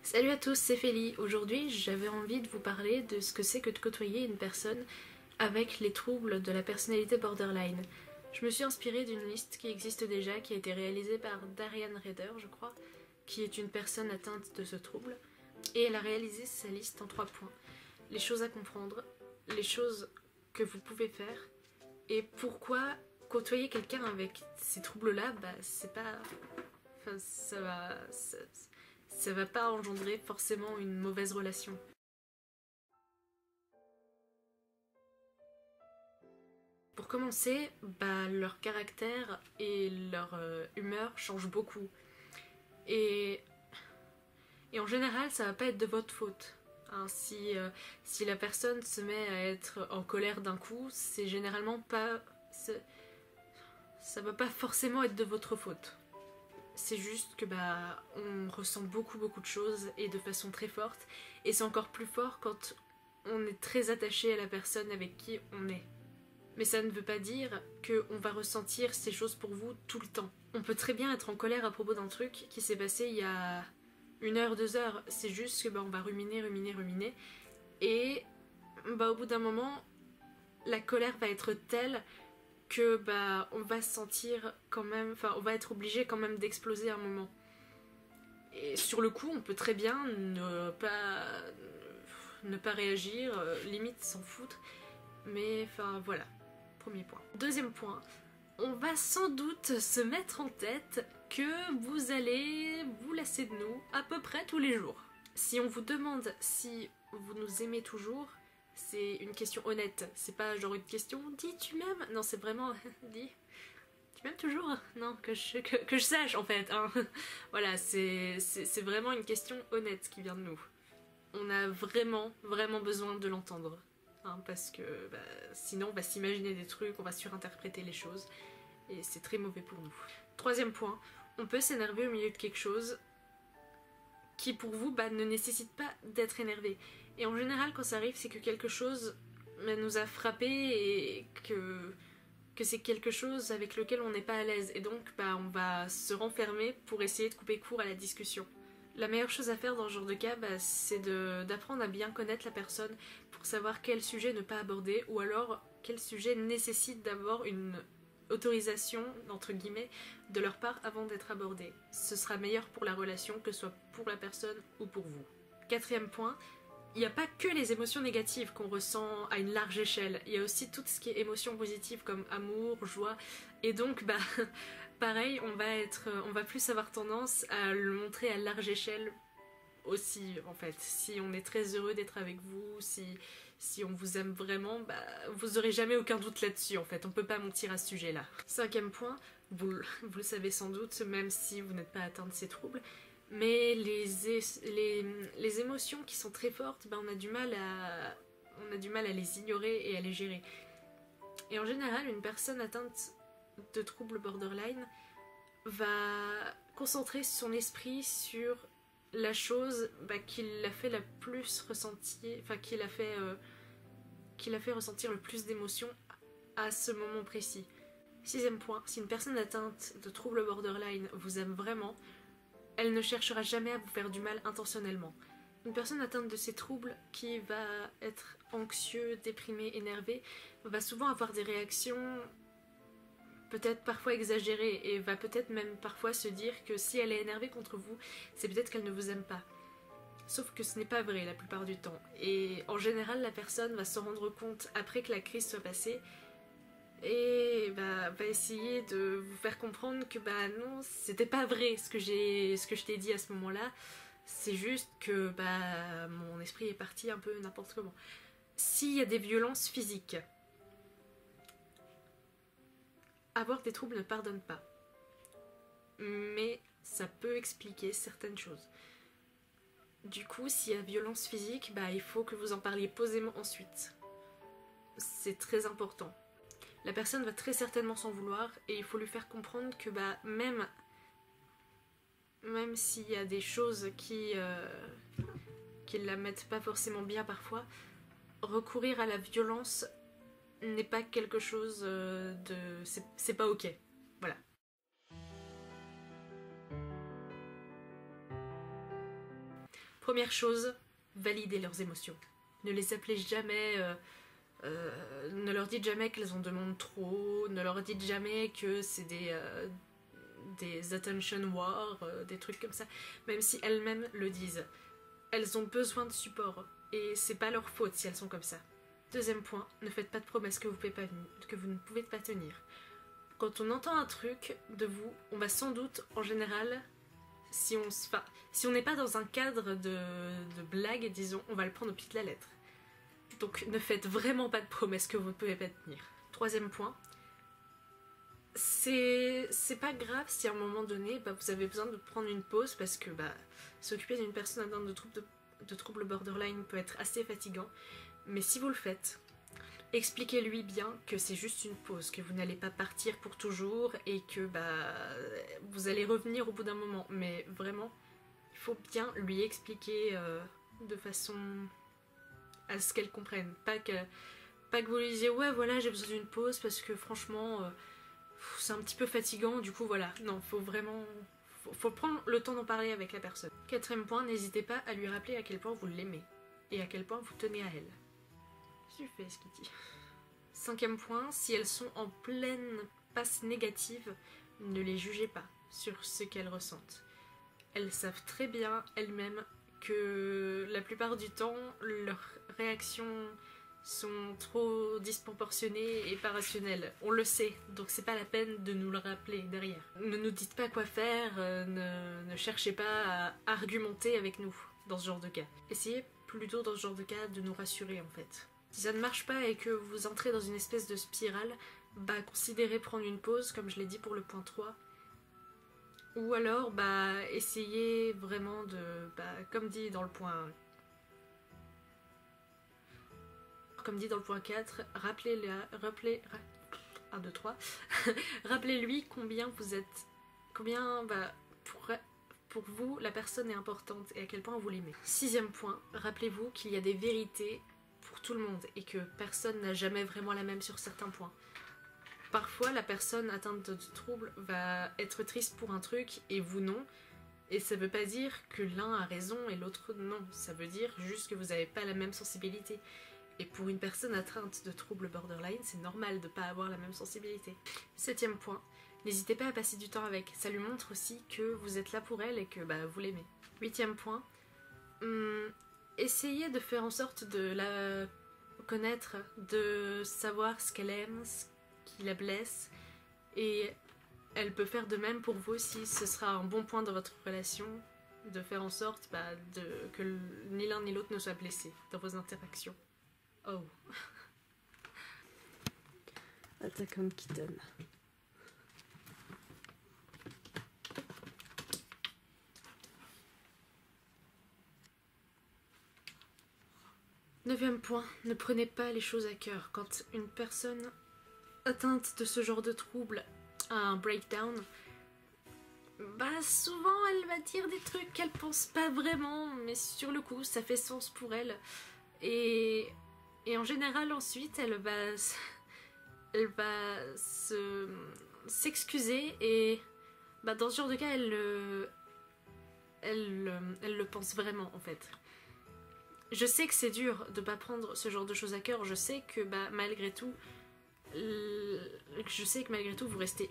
Salut à tous, c'est Félie. Aujourd'hui, j'avais envie de vous parler de ce que c'est que de côtoyer une personne avec les troubles de la personnalité borderline. Je me suis inspirée d'une liste qui existe déjà, qui a été réalisée par Darian Rader, je crois, qui est une personne atteinte de ce trouble. Et elle a réalisé sa liste en 3 points. Les choses à comprendre, les choses que vous pouvez faire, et pourquoi côtoyer quelqu'un avec ces troubles-là, c'est pas... Enfin, ça va pas engendrer forcément une mauvaise relation. Pour commencer, leur caractère et leur humeur changent beaucoup. Et, et en général, ça va pas être de votre faute. Hein, si la personne se met à être en colère d'un coup, c'est généralement pas... Ça va pas forcément être de votre faute. C'est juste que on ressent beaucoup de choses et de façon très forte, et c'est encore plus fort quand on est très attaché à la personne avec qui on est. Mais ça ne veut pas dire qu'on va ressentir ces choses pour vous tout le temps. On peut très bien être en colère à propos d'un truc qui s'est passé il y a 1 heure, 2 heures, c'est juste que on va ruminer, et au bout d'un moment, la colère va être telle que on va se sentir quand même, enfin on va être obligé quand même d'exploser à un moment. Et sur le coup, on peut très bien ne pas réagir, limite s'en foutre, mais enfin voilà, premier point. Deuxième point, on va sans doute se mettre en tête que vous allez vous lasser de nous à peu près tous les jours. Si on vous demande si vous nous aimez toujours, c'est une question honnête, c'est pas genre une question « dis tu m'aimes ?» Non, c'est vraiment « dis tu m'aimes toujours ?» Non, que je sache en fait, hein. Voilà, c'est vraiment une question honnête qui vient de nous. On a vraiment besoin de l'entendre, hein, parce que sinon on va s'imaginer des trucs, on va surinterpréter les choses, et c'est très mauvais pour nous. Troisième point, on peut s'énerver au milieu de quelque chose qui pour vous ne nécessite pas d'être énervé. Et en général quand ça arrive, c'est que quelque chose nous a frappé et que c'est quelque chose avec lequel on n'est pas à l'aise, et donc on va se renfermer pour essayer de couper court à la discussion. La meilleure chose à faire dans ce genre de cas, c'est d'apprendre à bien connaître la personne pour savoir quel sujet ne pas aborder, ou alors quel sujet nécessite d'abord une autorisation, entre guillemets, de leur part avant d'être abordé. Ce sera meilleur pour la relation, que ce soit pour la personne ou pour vous. Quatrième point, il n'y a pas que les émotions négatives qu'on ressent à une large échelle, il y a aussi tout ce qui est émotions positives comme amour, joie, et donc pareil, on va plus avoir tendance à le montrer à large échelle aussi en fait. Si on est très heureux d'être avec vous, si on vous aime vraiment, vous aurez jamais aucun doute là-dessus en fait, on peut pas mentir à ce sujet-là. Cinquième point, vous le savez sans doute, même si vous n'êtes pas atteint de ces troubles, mais les émotions qui sont très fortes, on a du mal à les ignorer et à les gérer. Et en général, une personne atteinte de troubles borderline va concentrer son esprit sur la chose qui l'a fait la plus ressentir, enfin qui l'a fait ressentir le plus d'émotions à ce moment précis. Sixième point, si une personne atteinte de troubles borderline vous aime vraiment, elle ne cherchera jamais à vous faire du mal intentionnellement. Une personne atteinte de ces troubles qui va être anxieux, déprimé, énervé, va souvent avoir des réactions peut-être parfois exagérée, et va peut-être même parfois se dire que si elle est énervée contre vous, c'est peut-être qu'elle ne vous aime pas. Sauf que ce n'est pas vrai la plupart du temps, et en général la personne va se rendre compte après que la crise soit passée, et va essayer de vous faire comprendre que non, c'était pas vrai ce que je t'ai dit à ce moment-là, c'est juste que mon esprit est parti un peu n'importe comment. S'il y a des violences physiques, avoir des troubles ne pardonne pas, mais ça peut expliquer certaines choses. Du coup, s'il y a violence physique, il faut que vous en parliez posément ensuite. C'est très important. La personne va très certainement s'en vouloir, et il faut lui faire comprendre que même s'il y a des choses qui la mettent pas forcément bien parfois, recourir à la violence n'est pas quelque chose c'est pas ok. Voilà. Première chose, validez leurs émotions. Ne les appelez jamais, ne leur dites jamais qu'elles en demandent trop, ne leur dites jamais que c'est des attention wars, des trucs comme ça, même si elles-mêmes le disent. Elles ont besoin de support, et c'est pas leur faute si elles sont comme ça. Deuxième point, ne faites pas de promesses que vous ne pouvez pas tenir. Quand on entend un truc de vous, on va sans doute, en général, si on n'est pas dans un cadre de blague, disons, on va le prendre au pied de la lettre. Donc ne faites vraiment pas de promesses que vous ne pouvez pas tenir. Troisième point, c'est pas grave si à un moment donné, vous avez besoin de prendre une pause parce que s'occuper d'une personne atteinte de troubles borderline peut être assez fatigant. Mais si vous le faites, expliquez-lui bien que c'est juste une pause, que vous n'allez pas partir pour toujours et que vous allez revenir au bout d'un moment. Mais vraiment, il faut bien lui expliquer de façon à ce qu'elle comprenne. Pas que vous lui disiez ouais voilà j'ai besoin d'une pause parce que franchement c'est un petit peu fatigant, du coup voilà. Non, faut vraiment... Faut prendre le temps d'en parler avec la personne. Quatrième point, n'hésitez pas à lui rappeler à quel point vous l'aimez et à quel point vous tenez à elle. Je fais ce qu'il dit. Cinquième point, si elles sont en pleine passe négative, ne les jugez pas sur ce qu'elles ressentent. Elles savent très bien elles-mêmes que la plupart du temps, leurs réactions sont trop disproportionnées et pas rationnelles. On le sait, donc c'est pas la peine de nous le rappeler derrière. Ne nous dites pas quoi faire, ne cherchez pas à argumenter avec nous dans ce genre de cas. Essayez plutôt dans ce genre de cas de nous rassurer en fait. Si ça ne marche pas et que vous entrez dans une espèce de spirale, considérez prendre une pause, comme je l'ai dit pour le point 3. Ou alors, essayez vraiment de, comme dit dans le point 4, rappelez-lui combien vous êtes, pour vous, la personne est importante et à quel point vous l'aimez. Sixième point, rappelez-vous qu'il y a des vérités pour tout le monde et que personne n'a jamais vraiment la même sur certains points. Parfois, la personne atteinte de troubles va être triste pour un truc et vous non. Et ça veut pas dire que l'un a raison et l'autre non. Ça veut dire juste que vous n'avez pas la même sensibilité. Et pour une personne atteinte de troubles borderline, c'est normal de ne pas avoir la même sensibilité. Septième point, n'hésitez pas à passer du temps avec. Ça lui montre aussi que vous êtes là pour elle et que vous l'aimez. Huitième point, essayez de faire en sorte de la connaître, de savoir ce qu'elle aime, ce qui la blesse. Et elle peut faire de même pour vous si ce sera un bon point dans votre relation, de faire en sorte que ni l'un ni l'autre ne soit blessé dans vos interactions. Oh. Attack on Kitten. Neuvième point, ne prenez pas les choses à cœur. Quand une personne atteinte de ce genre de trouble a un breakdown, souvent elle va dire des trucs qu'elle pense pas vraiment, mais sur le coup ça fait sens pour elle. Et en général ensuite elle va s'excuser et dans ce genre de cas elle le pense vraiment en fait. Je sais que c'est dur de pas prendre ce genre de choses à cœur, je sais que malgré tout vous restez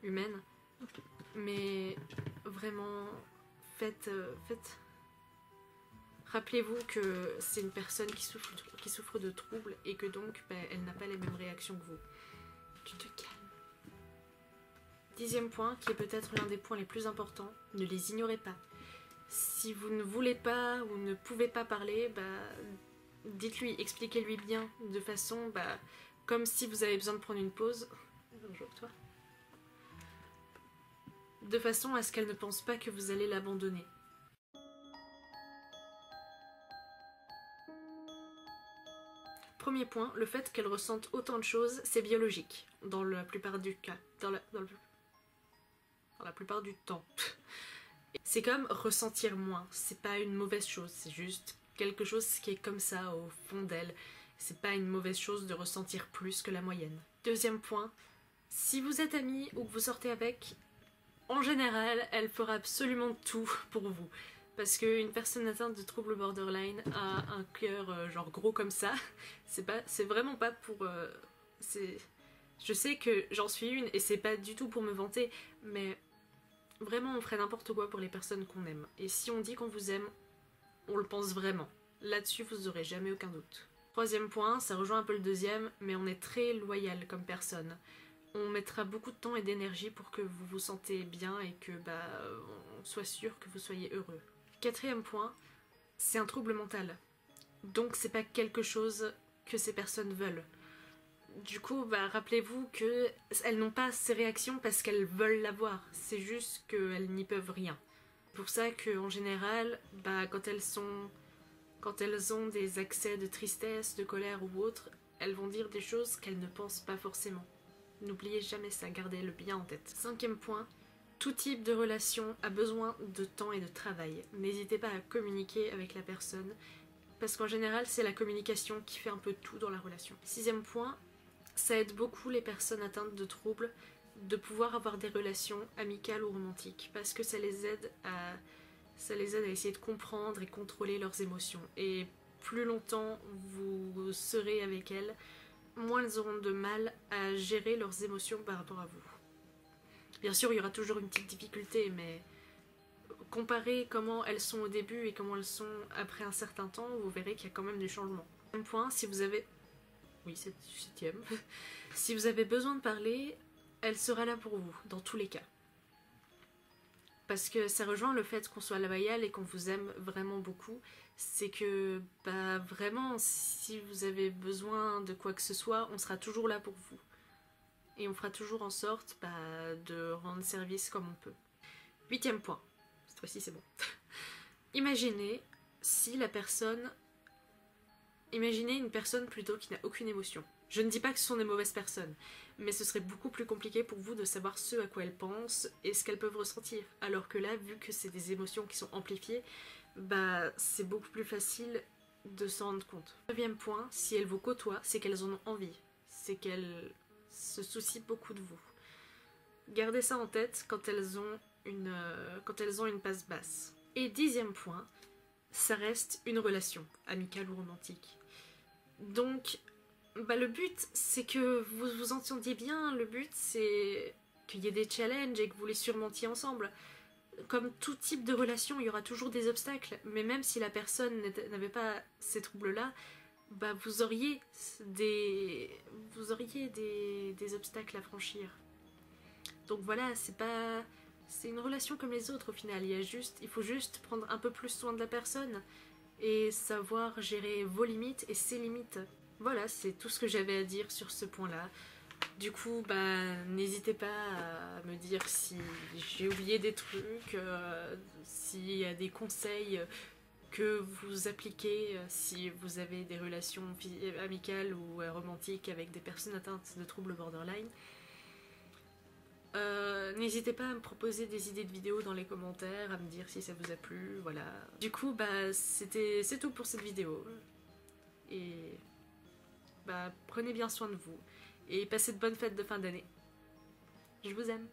humaine, mais vraiment faites rappelez-vous que c'est une personne qui souffre de troubles et que donc elle n'a pas les mêmes réactions que vous. Tu te calmes. Dixième point, qui est peut-être l'un des points les plus importants, ne les ignorez pas. Si vous ne voulez pas ou ne pouvez pas parler, dites-lui, expliquez-lui bien de façon comme si vous avez besoin de prendre une pause. Bonjour toi. De façon à ce qu'elle ne pense pas que vous allez l'abandonner. Premier point, le fait qu'elle ressente autant de choses, c'est biologique, dans la plupart du cas, dans la plupart du temps. C'est comme ressentir moins, c'est pas une mauvaise chose, c'est juste quelque chose qui est comme ça au fond d'elle. C'est pas une mauvaise chose de ressentir plus que la moyenne. Deuxième point, si vous êtes amis ou que vous sortez avec, en général, elle fera absolument tout pour vous. Parce qu'une personne atteinte de trouble borderline a un cœur genre gros comme ça. C'est vraiment pas pour... je sais que j'en suis une et c'est pas du tout pour me vanter, mais vraiment on ferait n'importe quoi pour les personnes qu'on aime. Et si on dit qu'on vous aime, on le pense vraiment. Là-dessus vous aurez jamais aucun doute. Troisième point, ça rejoint un peu le deuxième, mais on est très loyal comme personne. On mettra beaucoup de temps et d'énergie pour que vous vous sentez bien et que on soit sûr que vous soyez heureux. Quatrième point, c'est un trouble mental. Donc c'est pas quelque chose que ces personnes veulent. Du coup, rappelez-vous qu'elles n'ont pas ces réactions parce qu'elles veulent l'avoir. C'est juste qu'elles n'y peuvent rien. C'est pour ça qu'en général, quand elles ont des accès de tristesse, de colère ou autre, elles vont dire des choses qu'elles ne pensent pas forcément. N'oubliez jamais ça, gardez-le bien en tête. Cinquième point, tout type de relation a besoin de temps et de travail. N'hésitez pas à communiquer avec la personne, parce qu'en général, c'est la communication qui fait un peu tout dans la relation. Sixième point, ça aide beaucoup les personnes atteintes de troubles de pouvoir avoir des relations amicales ou romantiques, parce que ça les aide à essayer de comprendre et contrôler leurs émotions. Et plus longtemps vous serez avec elles, moins elles auront de mal à gérer leurs émotions par rapport à vous. Bien sûr, il y aura toujours une petite difficulté, mais comparez comment elles sont au début et comment elles sont après un certain temps, vous verrez qu'il y a quand même du changement. Deuxième point, si vous avez... Oui, c'est le septième. Si vous avez besoin de parler, elle sera là pour vous, dans tous les cas. Parce que ça rejoint le fait qu'on soit loyal et qu'on vous aime vraiment beaucoup. C'est que, vraiment, si vous avez besoin de quoi que ce soit, on sera toujours là pour vous. Et on fera toujours en sorte de rendre service comme on peut. Huitième point. Cette fois-ci, c'est bon. Imaginez une personne plutôt qui n'a aucune émotion. Je ne dis pas que ce sont des mauvaises personnes, mais ce serait beaucoup plus compliqué pour vous de savoir ce à quoi elles pensent et ce qu'elles peuvent ressentir. Alors que là, vu que c'est des émotions qui sont amplifiées, c'est beaucoup plus facile de s'en rendre compte. Neuvième point, si elles vous côtoient, c'est qu'elles en ont envie. C'est qu'elles se soucient beaucoup de vous. Gardez ça en tête quand elles ont une passe basse. Et dixième point, ça reste une relation, amicale ou romantique. Donc, le but, c'est que vous vous entendiez bien. Le but, c'est qu'il y ait des challenges et que vous les surmontiez ensemble. Comme tout type de relation, il y aura toujours des obstacles. Mais même si la personne n'avait pas ces troubles-là, vous auriez des obstacles à franchir. Donc voilà, c'est une relation comme les autres au final. Il faut juste prendre un peu plus soin de la personne et savoir gérer vos limites et ses limites. Voilà, c'est tout ce que j'avais à dire sur ce point-là. Du coup, n'hésitez pas à me dire si j'ai oublié des trucs, s'il y a des conseils que vous appliquez si vous avez des relations amicales ou romantiques avec des personnes atteintes de troubles borderline. N'hésitez pas à me proposer des idées de vidéos dans les commentaires, à me dire si ça vous a plu, voilà. Du coup, c'est tout pour cette vidéo. Et prenez bien soin de vous. Et passez de bonnes fêtes de fin d'année. Je vous aime.